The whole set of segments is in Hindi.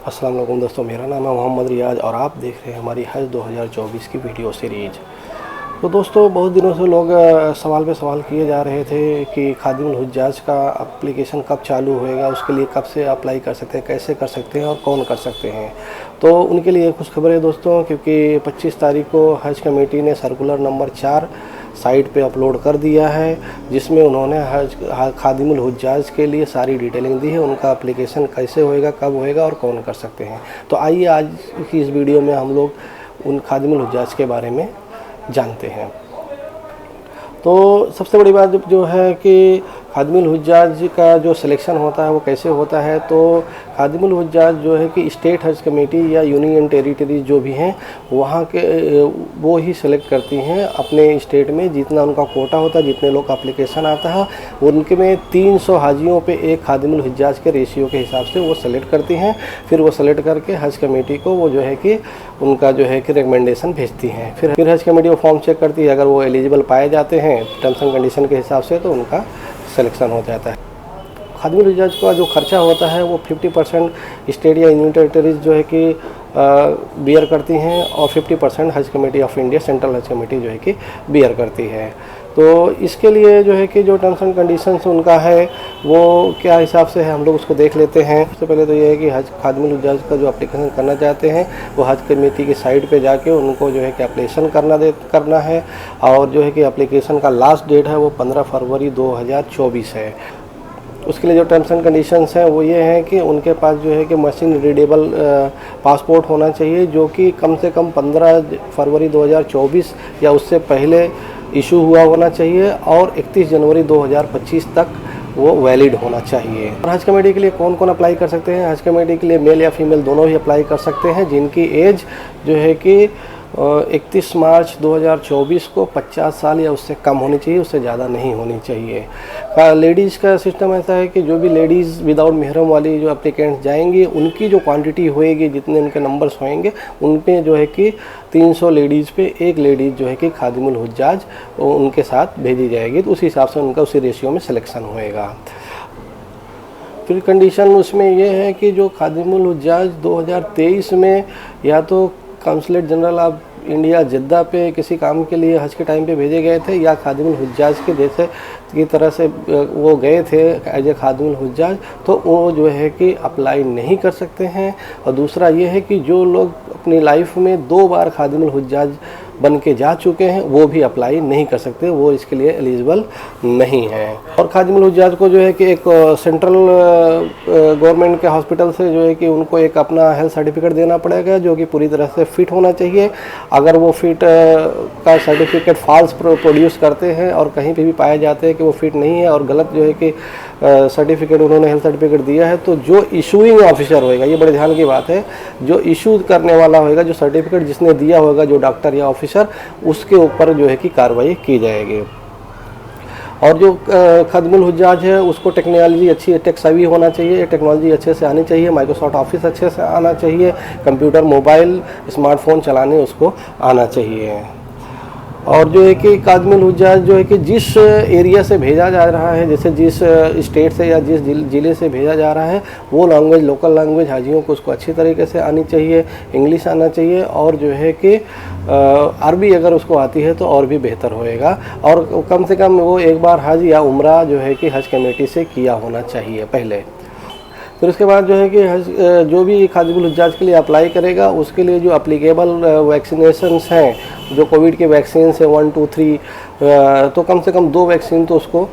अस्सलाम वालेकुम दोस्तों, मेरा नाम है मोहम्मद रियाज और आप देख रहे हैं हमारी हज 2024 की वीडियो सीरीज़। तो दोस्तों, बहुत दिनों से लोग सवाल पे सवाल किए जा रहे थे कि खादिमुल हुज्जाज का एप्लीकेशन कब चालू होएगा, उसके लिए कब से अप्लाई कर सकते हैं, कैसे कर सकते हैं और कौन कर सकते हैं। तो उनके लिए खुश खबर है दोस्तों, क्योंकि 25 तारीख को हज कमेटी ने सर्कुलर नंबर 4 साइट पे अपलोड कर दिया है, जिसमें उन्होंने खादिमुल हुज्जाज के लिए सारी डिटेलिंग दी है। उनका एप्लीकेशन कैसे होएगा, कब होएगा और कौन कर सकते हैं। तो आइए आज की इस वीडियो में हम लोग उन खादिमुल हुज्जाज के बारे में जानते हैं। तो सबसे बड़ी बात जो है कि खादिमुल हुज्जाज का जो सिलेक्शन होता है वो कैसे होता है। तो खादिमुल हुज्जाज जो है कि स्टेट हज कमेटी या यूनियन टेरिटरी जो भी हैं वहाँ के वो ही सेलेक्ट करती हैं अपने स्टेट में। जितना उनका कोटा होता है, जितने लोग का एप्लीकेशन आता है, उनके में 300 हाजियों पे एक खादिमुल हुज्जाज के रेशियो के हिसाब से वो सेलेक्ट करती हैं। फिर वो सेलेक्ट करके हज कमेटी को वो जो है कि उनका जो है कि रिकमेंडेशन भेजती हैं। फिर हज कमेटी वो फॉर्म चेक करती है। अगर वो एलिजिबल पाए जाते हैं टर्म्स एंड कंडीशन के हिसाब से तो उनका सिलेक्शन हो जाता है। खादिमुल हुज्जाज का जो खर्चा होता है वो 50% स्टेट या यूनियन टेरिटरीज जो है कि बियर करती हैं और 50% हज कमेटी ऑफ इंडिया, सेंट्रल हज कमेटी जो है कि बियर करती है। तो इसके लिए जो है कि जो टर्म्स एंड कंडीशंस उनका है वो क्या हिसाब से है, हम लोग उसको देख लेते हैं। सबसे पहले तो ये है कि खादिमुल हुज्जाज का जो एप्लीकेशन करना चाहते हैं वो हज कमेटी की साइट पे जाके उनको जो है कि एप्लीकेशन करना है। और जो है कि एप्लीकेशन का लास्ट डेट है वो 15 फरवरी 2024 है। उसके लिए जो टर्म्स एंड कंडीशंस हैं वो ये हैं कि उनके पास जो है कि मशीन रीडेबल पासपोर्ट होना चाहिए, जो कि कम से कम 15 फरवरी 2024 या उससे पहले इशू हुआ होना चाहिए और 31 जनवरी 2025 तक वो वैलिड होना चाहिए। और हज कमेटी के लिए कौन कौन अप्लाई कर सकते हैं? हज कमेटी के लिए मेल या फीमेल दोनों ही अप्लाई कर सकते हैं, जिनकी एज जो है कि 31 मार्च 2024 को 50 साल या उससे कम होनी चाहिए, उससे ज़्यादा नहीं होनी चाहिए। लेडीज़ का सिस्टम ऐसा है कि जो भी लेडीज़ विदाउट महरम वाली जो एप्लीकेंट्स जाएंगी उनकी जो क्वांटिटी होएगी, जितने उनके नंबर्स होएंगे, उनपे जो है कि 300 लेडीज़ पे एक लेडीज़ जो है कि खादिमुल हुज्जाज उनके साथ भेजी जाएगी। तो उस हिसाब से उनका उसी रेशियो में सिलेक्शन होएगा। फिर कंडीशन उसमें ये है कि जो खादिमुल हुज्जाज 2023 में या तो consulate general of India Jeddah पे किसी काम के लिए हज के टाइम पे भेजे गए थे, या खादिमुल हुज्जाज के जैसे की तरह से वो गए थे एज ए खादिमुल हुज्जाज, तो वो जो है कि अप्लाई नहीं कर सकते हैं। और दूसरा ये है कि जो लोग अपनी लाइफ में 2 बार खादिमुल हुज्जाज बन के जा चुके हैं वो भी अप्लाई नहीं कर सकते, वो इसके लिए एलिजिबल नहीं है। और खादिमुल हुज्जाज को जो है कि एक सेंट्रल गवर्नमेंट के हॉस्पिटल से जो है कि उनको एक अपना हेल्थ सर्टिफिकेट देना पड़ेगा, जो कि पूरी तरह से फिट होना चाहिए। अगर वो फिट का सर्टिफिकेट फॉल्स प्रोड्यूस करते हैं और कहीं पे भी पाए जाते हैं कि वो फिट नहीं है और गलत जो है कि सर्टिफिकेट उन्होंने हेल्थ सर्टिफिकेट दिया है, तो जो इशूइंग ऑफिसर होएगा, ये बड़े ध्यान की बात है, जो इशू करने वाला होएगा, जो सर्टिफिकेट जिसने दिया होगा, जो डॉक्टर या ऑफिसर, उसके ऊपर जो है कि कार्रवाई की जाएगी। और जो खादिमुल हुज्जाज है उसको टेक्नोलॉजी अच्छी टेक सेवी होना चाहिए, टेक्नोलॉजी अच्छे से आनी चाहिए, माइक्रोसॉफ्ट ऑफिस अच्छे से आना चाहिए, कंप्यूटर, मोबाइल, स्मार्टफोन चलाने उसको आना चाहिए। और जो है कि खादिमुल हुज्जाज जो है कि जिस एरिया से भेजा जा रहा है, जैसे जिस स्टेट से या जिस ज़िले से भेजा जा रहा है, वो लैंग्वेज, लोकल लैंग्वेज हाजियों को उसको अच्छी तरीके से आनी चाहिए, इंग्लिश आना चाहिए, और जो है कि अरबी अगर उसको आती है तो और भी बेहतर होएगा। और कम से कम वो एक बार हज या उम्रा जो है कि हज कमेटी से किया होना चाहिए पहले। फिर उसके बाद जो है कि जो भी खादिमुल हुज्जाज के लिए अप्लाई करेगा उसके लिए जो अप्लीकेबल वैक्सीनेशंस हैं, जो कोविड के वैक्सीन है 1, 2, 3, तो कम से कम 2 वैक्सीन तो उसको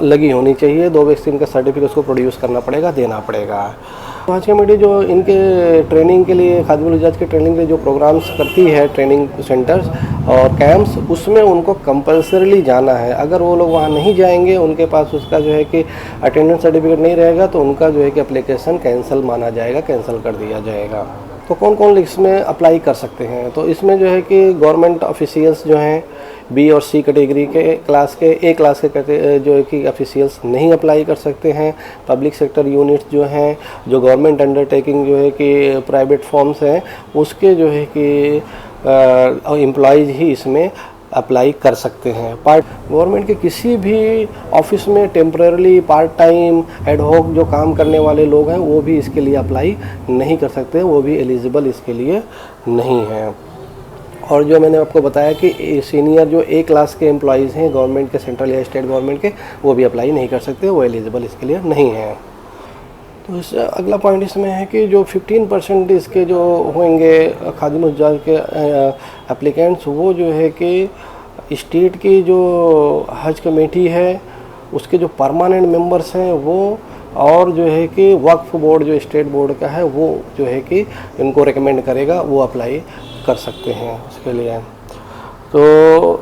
लगी होनी चाहिए। 2 वैक्सीन का सर्टिफिकेट उसको प्रोड्यूस करना पड़ेगा, देना पड़ेगा। तो हज कमेटी जो इनके ट्रेनिंग के लिए, खादिमुल हुज्जाज के ट्रेनिंग के लिए जो प्रोग्राम्स करती है, ट्रेनिंग सेंटर्स और कैंप्स, उसमें उनको कंपल्सरीली जाना है। अगर वो लोग वहाँ नहीं जाएंगे, उनके पास उसका जो है कि अटेंडेंस सर्टिफिकेट नहीं रहेगा, तो उनका जो है कि एप्लीकेशन कैंसिल माना जाएगा, कैंसिल कर दिया जाएगा। तो कौन कौन इसमें अप्लाई कर सकते हैं? तो इसमें जो है कि गवर्नमेंट ऑफिशियल्स जो हैं बी और सी कैटेगरी के क्लास के, ए क्लास के जो है कि ऑफिशियल्स नहीं अप्लाई कर सकते हैं। पब्लिक सेक्टर यूनिट्स जो हैं, जो गवर्नमेंट अंडरटेकिंग जो है कि प्राइवेट फॉर्म्स हैं, उसके जो है कि एम्प्लॉयज़ ही इसमें अप्लाई कर सकते हैं। पार्ट गवर्नमेंट के किसी भी ऑफिस में temporary, part time, ad hoc जो काम करने वाले लोग हैं वो भी इसके लिए अप्लाई नहीं कर सकते, वो भी एलिजिबल इसके लिए नहीं हैं। और जो मैंने आपको बताया कि सीनियर जो ए क्लास के एम्प्लॉयज़ हैं गवर्नमेंट के, सेंट्रल या स्टेट गवर्नमेंट के, वो भी अप्लाई नहीं कर सकते, वो एलिजिबल इसके लिए नहीं हैं। तो इस अगला पॉइंट इसमें है कि जो 15% इसके जो होंगे खादिम हुज्जाज के एप्लीकेंट्स, वो जो है कि स्टेट की जो हज कमेटी है उसके जो परमानेंट मेंबर्स हैं वो, और जो है कि वक्फ बोर्ड जो स्टेट बोर्ड का है वो जो है कि इनको रेकमेंड करेगा, वो अप्लाई कर सकते हैं उसके लिए। तो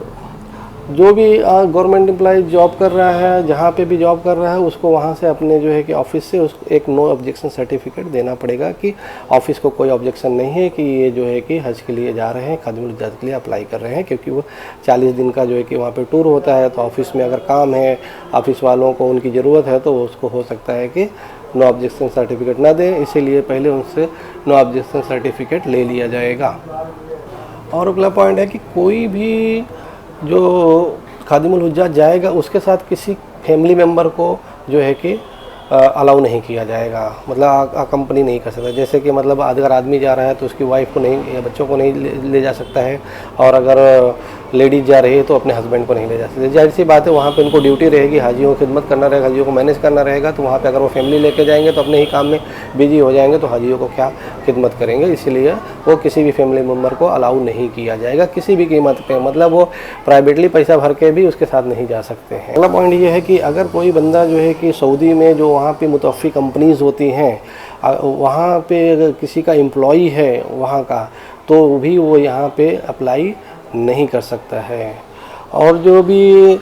जो भी गवर्नमेंट एम्प्लॉय जॉब कर रहा है, जहाँ पे भी जॉब कर रहा है, उसको वहाँ से अपने जो है कि ऑफिस से उसको एक नो ऑब्जेक्शन सर्टिफिकेट देना पड़ेगा कि ऑफिस को कोई ऑब्जेक्शन नहीं है कि ये जो है कि हज के लिए जा रहे हैं, खादिमुल हुज्जाज के लिए अप्लाई कर रहे हैं। क्योंकि वो 40 दिन का जो है कि वहाँ पे टूर होता है, तो ऑफिस में अगर काम है, ऑफिस वालों को उनकी ज़रूरत है, तो उसको हो सकता है कि नो ऑब्जेक्शन सर्टिफिकेट ना दें, इसीलिए पहले उनसे नो ऑब्जेक्शन सर्टिफिकेट ले लिया जाएगा। और अगला पॉइंट है कि कोई भी जो खादिमुल हुज्जाज जाएगा उसके साथ किसी फैमिली मेम्बर को जो है कि अलाउ नहीं किया जाएगा, मतलब कंपनी नहीं कर सकता। जैसे कि मतलब अगर आदमी जा रहा है तो उसकी वाइफ को नहीं या बच्चों को नहीं ले जा सकता है, और अगर लेडीज़ जा रही है तो अपने हस्बैंड को नहीं ले जा सकते। जाहिर सी बात है, वहाँ पे उनको ड्यूटी रहेगी, हाजियों की खिदमत करना रहेगा, हाजियों को मैनेज करना रहेगा। तो वहाँ पे अगर वो फैमिली लेके जाएंगे तो अपने ही काम में बिजी हो जाएंगे, तो हाजियों को क्या खिदमत करेंगे, इसीलिए वो किसी भी फैमिली मेम्बर को अलाउ नहीं किया जाएगा किसी भी कीमत पे, मतलब वो प्राइवेटली पैसा भर के भी उसके साथ नहीं जा सकते हैं। अगला पॉइंट ये है कि अगर कोई बंदा जो है कि सऊदी में जो वहाँ पे मुतफ़्फ़ी कंपनीज़ होती हैं, वहाँ पे अगर किसी का एम्प्लॉई है वहाँ का, तो भी वो यहाँ पे अप्लाई नहीं कर सकता है। और जो भी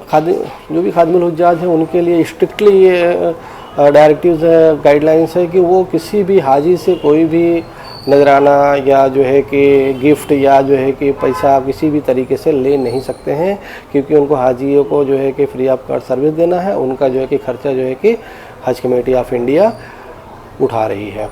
खादिमुल हुज्जाज हैं उनके लिए स्ट्रिक्टली ये डायरेक्टिव्स है, गाइडलाइंस है कि वो किसी भी हाजी से कोई भी नजराना या जो है कि गिफ्ट या जो है कि पैसा किसी भी तरीके से ले नहीं सकते हैं, क्योंकि उनको हाजियों को जो है कि फ्री ऑफ कॉस्ट सर्विस देना है। उनका जो है कि खर्चा जो है कि हज कमेटी ऑफ इंडिया उठा रही है।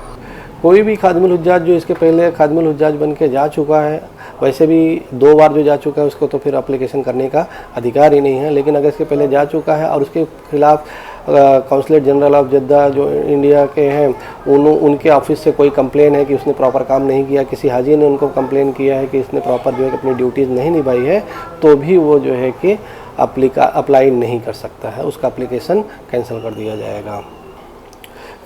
कोई भी खादिमुल हुज्जाज जो इसके पहले खादिमुल हुज्जाज बन के जा चुका है, वैसे भी 2 बार जो जा चुका है उसको तो फिर एप्लीकेशन करने का अधिकार ही नहीं है, लेकिन अगर इसके पहले जा चुका है और उसके खिलाफ़ काउंसलेट जनरल ऑफ जद्दा जो इंडिया के हैं उनके ऑफिस से कोई कंप्लेन है कि उसने प्रॉपर काम नहीं किया, किसी हाजी ने उनको कंप्लेन किया है कि इसने प्रॉपर जो है अपनी ड्यूटीज़ नहीं निभाई है, तो भी वो जो है कि अप्लाई नहीं कर सकता है, उसका एप्लीकेशन कैंसिल कर दिया जाएगा।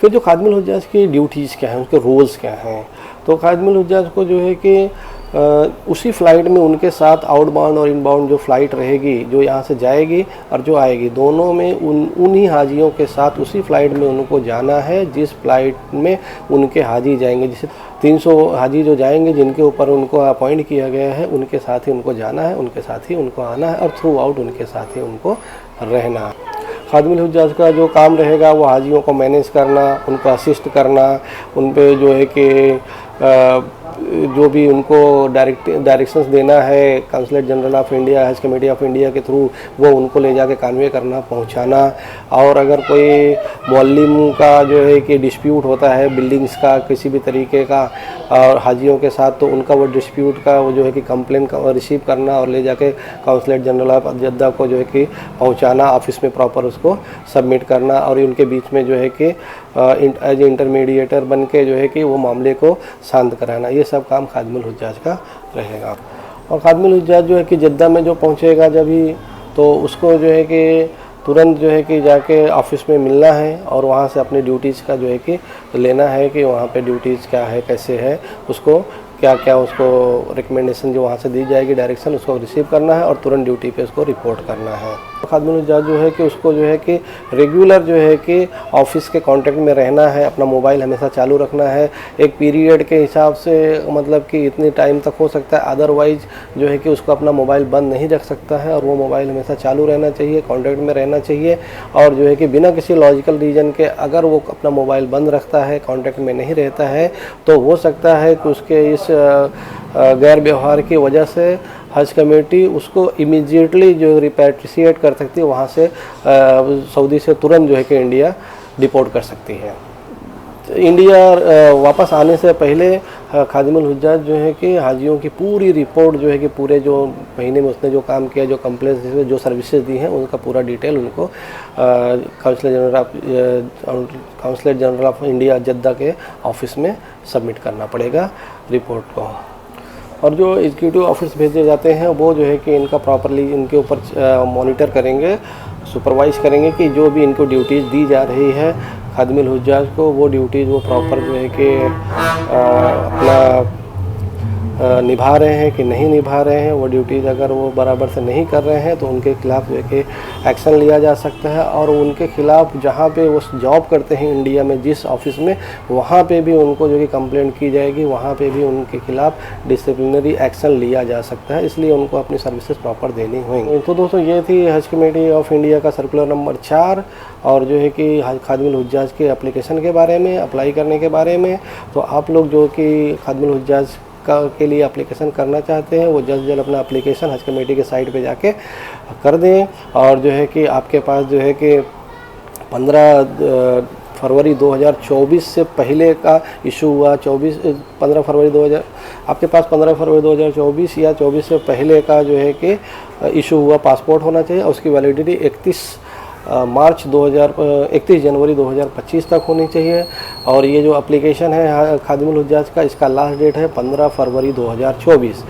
फिर जो खादिमुल हुज्जाज की ड्यूटीज़ क्या हैं, उनके रोल्स क्या हैं, तो खादिमुल हुज्जाज को जो है कि उसी फ़्लाइट में उनके साथ आउटबाउंड और इनबाउंड जो फ़्लाइट रहेगी, जो यहाँ से जाएगी और जो आएगी, दोनों में उन्हीं हाजियों के साथ उसी फ़्लाइट में उनको जाना है जिस फ़्लाइट में उनके हाजी जाएंगे। जैसे 300 हाजी जो जाएंगे जिनके ऊपर उनको अपॉइंट किया गया है, उनके साथ ही उनको जाना है, उनके साथ ही उनको आना है, और थ्रू आउट उनके साथ ही उनको रहना है। खादिमुल हुज्जाज का जो काम रहेगा वो हाजियों को मैनेज करना, उनको असिस्ट करना, उन पे जो है कि जो भी उनको डायरेक्शंस देना है काउंसलेट जनरल ऑफ इंडिया, हज कमेटी ऑफ इंडिया के थ्रू, वो उनको ले जाके कन्वे करना, पहुंचाना। और अगर कोई मुअल्लिम का जो है कि डिस्प्यूट होता है बिल्डिंग्स का किसी भी तरीके का और हाजियों के साथ, तो उनका वो डिस्प्यूट का वो जो है कि कंप्लेन का रिसीव करना और ले जाके काउंसलेट जनरल ऑफ जद्दा को जो है कि पहुँचाना, ऑफिस में प्रॉपर उसको सबमिट करना, और उनके बीच में जो है कि एज इंटरमीडिएटर बन के जो है कि वो मामले को शांत कराना, ये सब काम खादिमुल हुज्जाज का रहेगा। और खादिमुल हुज्जाज जो है कि जद्दा में जो पहुंचेगा जब ही, तो उसको जो है कि तुरंत जो है कि जाके ऑफिस में मिलना है और वहाँ से अपनी ड्यूटीज़ का जो है कि लेना है कि वहाँ पे ड्यूटीज़ क्या है, कैसे है, उसको क्या क्या उसको रिकमेंडेशन जो वहाँ से दी जाएगी, डायरेक्शन, उसको रिसीव करना है और तुरंत ड्यूटी पे उसको रिपोर्ट करना है। खादिमुल हुज्जाज जो है कि उसको जो है कि रेगुलर जो है कि ऑफिस के कांटेक्ट में रहना है, अपना मोबाइल हमेशा चालू रखना है, एक पीरियड के हिसाब से, मतलब कि इतने टाइम तक हो सकता है, अदरवाइज जो है कि उसको अपना मोबाइल बंद नहीं रख सकता है, और वो मोबाइल हमेशा चालू रहना चाहिए, कांटेक्ट में रहना चाहिए। और जो है कि बिना किसी लॉजिकल रीज़न के अगर वो अपना मोबाइल बंद रखता है, कांटेक्ट में नहीं रहता है, तो हो सकता है कि उसके इस गैर व्यवहार की वजह से हज कमेटी उसको इमीडिएटली जो रिपैट्रिशिएट कर सकती है, वहाँ से सऊदी से तुरंत जो है कि इंडिया डिपोर्ट कर सकती है। इंडिया वापस आने से पहले खादिमुल हुज्जाज जो है कि हाजियों की पूरी रिपोर्ट जो है कि पूरे जो महीने में उसने जो काम किया, जो कंप्लेंट्स, जो सर्विसेज दी हैं, उनका पूरा डिटेल उनको counsellor general of India Jeddah के ऑफिस में सबमिट करना पड़ेगा रिपोर्ट को। और जो एग्जीक्यूटिव ऑफिस भेजे जाते हैं वो जो है कि इनका प्रॉपरली इनके ऊपर मॉनिटर करेंगे, सुपरवाइज करेंगे कि जो भी इनको ड्यूटीज़ दी जा रही है खादिमुल हुज्जाज को, वो ड्यूटीज़ वो प्रॉपर जो है कि अपना निभा रहे हैं कि नहीं निभा रहे हैं। वो ड्यूटीज़ अगर वो बराबर से नहीं कर रहे हैं तो उनके खिलाफ़ जो है कि एक्शन लिया जा सकता है। और उनके खिलाफ़ जहाँ पे वो जॉब करते हैं इंडिया में जिस ऑफिस में, वहाँ पे भी उनको जो कि कंप्लेंट की जाएगी, वहाँ पे भी उनके खिलाफ़ डिसिप्लिनरी एक्शन लिया जा सकता है। इसलिए उनको अपनी सर्विसेज प्रॉपर देनी होंगी। तो दोस्तों ये थी हज कमेटी ऑफ इंडिया का सर्कुलर नंबर 4 और जो है कि खादिमुल हुज्जाज के एप्लीकेशन के बारे में, अप्लाई करने के बारे में। तो आप लोग जो कि खादिमुल हुज्जाज के लिए एप्लीकेशन करना चाहते हैं वो जल्द जल्द अपना एप्लीकेशन हज कमेटी के साइट पे जाके कर दें। और जो है कि आपके पास जो है कि 15 फरवरी 2024 से पहले का इशू हुआ, 15 फरवरी 2000 आपके पास 15 फरवरी 2024 या 24 से पहले का जो है कि इशू हुआ पासपोर्ट होना चाहिए। उसकी वैलिडिटी 31 जनवरी 2025 तक होनी चाहिए। और ये जो एप्लीकेशन है खादिमुल हुज्जाज का, इसका लास्ट डेट है 15 फरवरी 2024।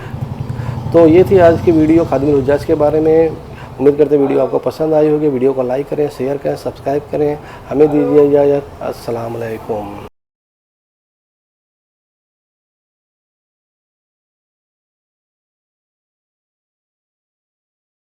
तो ये थी आज की वीडियो खादिमुल हुज्जाज के बारे में। उम्मीद करते वीडियो आपको पसंद आई होगी। वीडियो को लाइक करें, शेयर करें, सब्सक्राइब करें। हमें दीजिए इजाज़त। अस्सलाम वालेकुम।